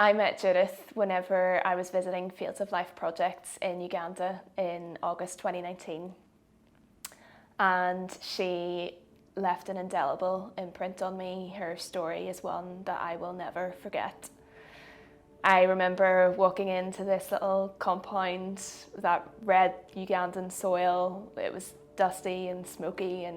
I met Judith whenever I was visiting Fields of Life projects in Uganda in August 2019. And she left an indelible imprint on me. Her story is one that I will never forget. I remember walking into this little compound, that red Ugandan soil. It was dusty and smoky,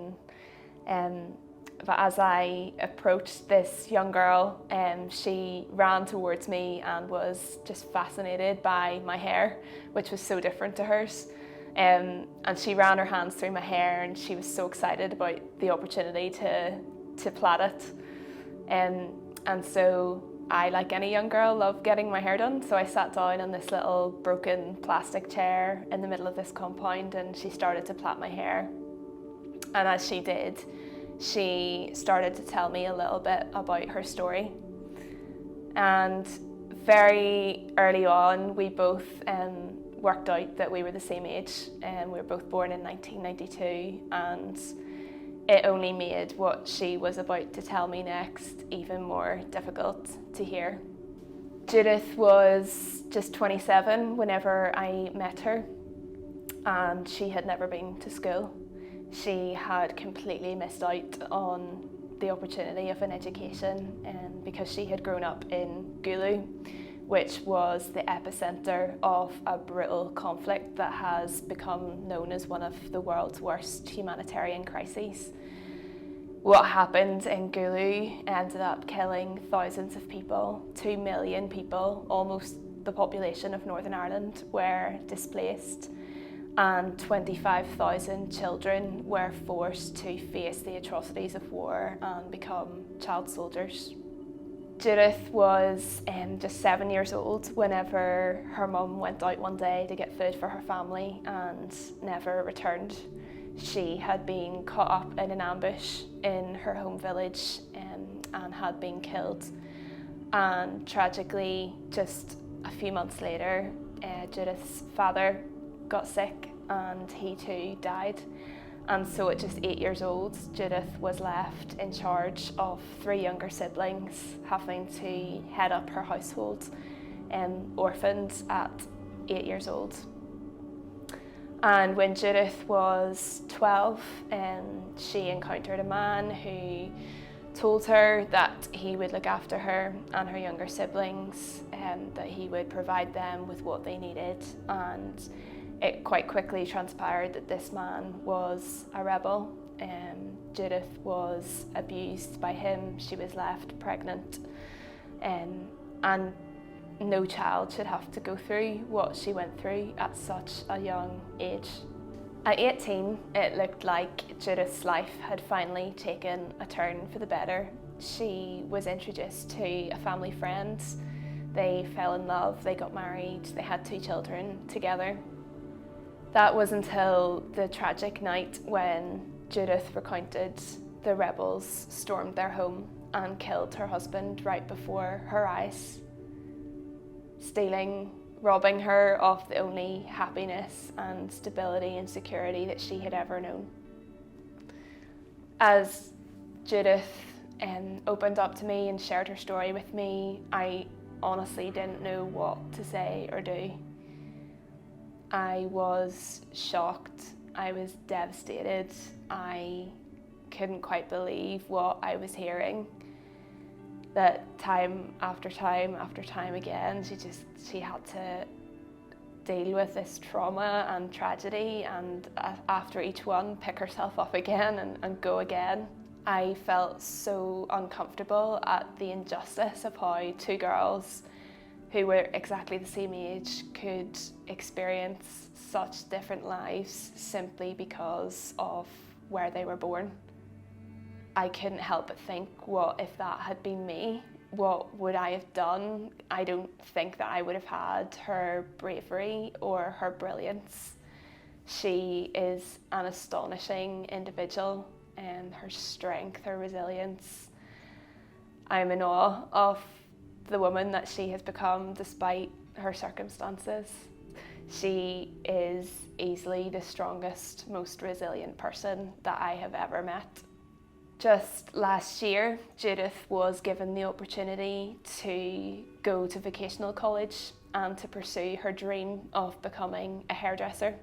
but as I approached this young girl, she ran towards me and was just fascinated by my hair, which was so different to hers. And she ran her hands through my hair, and she was so excited about the opportunity to plait it. And so I, like any young girl, love getting my hair done. So I sat down on this little broken plastic chair in the middle of this compound, and she started to plait my hair. And as she did, she started to tell me a little bit about her story. And very early on, we both worked out that we were the same age, and we were both born in 1992, and it only made what she was about to tell me next even more difficult to hear. Judith was just 27 whenever I met her, and she had never been to school. She had completely missed out on the opportunity of an education, because she had grown up in Gulu, which was the epicenter of a brutal conflict that has become known as one of the world's worst humanitarian crises. What happened in Gulu ended up killing thousands of people. 2 million people, almost the population of Northern Ireland, were displaced, and 25,000 children were forced to face the atrocities of war and become child soldiers. Judith was just 7 years old whenever her mum went out one day to get food for her family and never returned. She had been caught up in an ambush in her home village and had been killed. And tragically, just a few months later, Judith's father got sick and he too died. And so at just 8 years old, Judith was left in charge of 3 younger siblings, having to head up her household, orphaned at 8 years old. And when Judith was 12, she encountered a man who told her that he would look after her and her younger siblings, that he would provide them with what they needed. And it quite quickly transpired that this man was a rebel. Judith was abused by him. She was left pregnant, and no child should have to go through what she went through at such a young age. At 18, it looked like Judith's life had finally taken a turn for the better. She was introduced to a family friend. They fell in love, they got married, they had 2 children together. That was until the tragic night when Judith recounted the rebels stormed their home and killed her husband right before her eyes, robbing her of the only happiness and stability and security that she had ever known. As Judith opened up to me and shared her story with me, I honestly didn't know what to say or do. I was shocked, I was devastated, I couldn't quite believe what I was hearing. That time after time after time again, she had to deal with this trauma and tragedy, and after each one, pick herself up again and go again. I felt so uncomfortable at the injustice of how 2 girls who were exactly the same age could experience such different lives simply because of where they were born. I couldn't help but think, what if that had been me? What would I have done? I don't think that I would have had her bravery or her brilliance. She is an astonishing individual, and her strength, her resilience. I'm in awe of the woman that she has become despite her circumstances. She is easily the strongest, most resilient person that I have ever met. Just last year, Judith was given the opportunity to go to vocational college and to pursue her dream of becoming a hairdresser.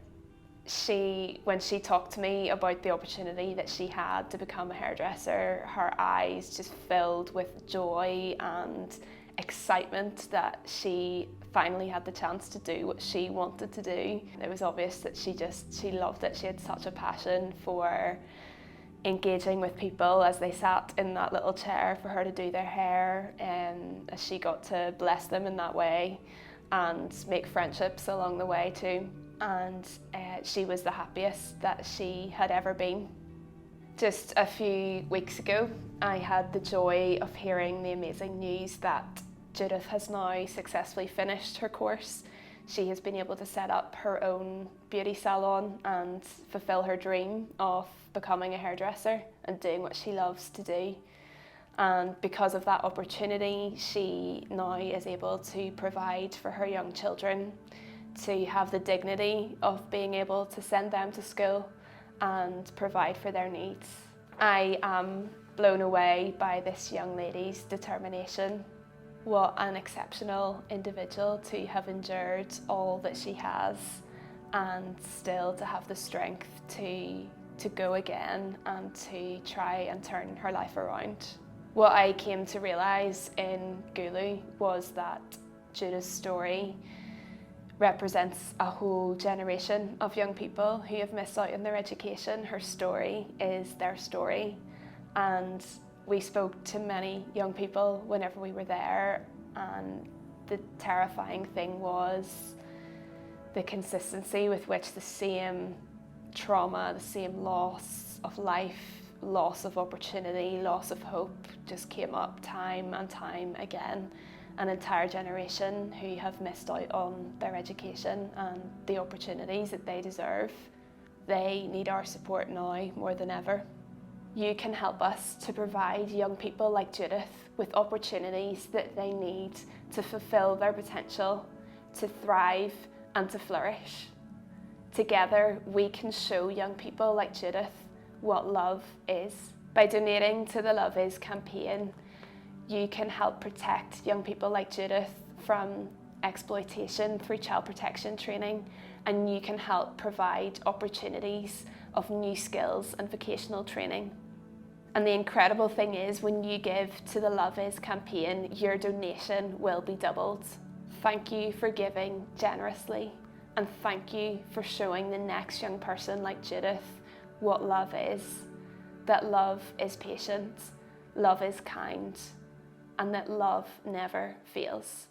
When she talked to me about the opportunity that she had to become a hairdresser, her eyes just filled with joy and excitement that she finally had the chance to do what she wanted to do. It was obvious that she loved it. She had such a passion for engaging with people as they sat in that little chair for her to do their hair, as she got to bless them in that way and make friendships along the way too. And she was the happiest that she had ever been. Just a few weeks ago, I had the joy of hearing the amazing news that Judith has now successfully finished her course. She has been able to set up her own beauty salon and fulfill her dream of becoming a hairdresser and doing what she loves to do. And because of that opportunity, she now is able to provide for her young children, to have the dignity of being able to send them to school and provide for their needs. I am blown away by this young lady's determination. What an exceptional individual to have endured all that she has and still to have the strength to go again and to try and turn her life around. What I came to realise in Gulu was that Judith's story represents a whole generation of young people who have missed out on their education. Her story is their story, and we spoke to many young people whenever we were there, and the terrifying thing was the consistency with which the same trauma, the same loss of life, loss of opportunity, loss of hope just came up time and time again. An entire generation who have missed out on their education and the opportunities that they deserve. They need our support now more than ever. You can help us to provide young people like Judith with opportunities that they need to fulfill their potential, to thrive and to flourish. Together, we can show young people like Judith what love is. By donating to the Love Is campaign, you can help protect young people like Judith from exploitation through child protection training, and you can help provide opportunities of new skills and vocational training. And the incredible thing is, when you give to the Love Is campaign, your donation will be doubled. Thank you for giving generously, and thank you for showing the next young person like Judith what love is. That love is patient, love is kind, and that love never fails.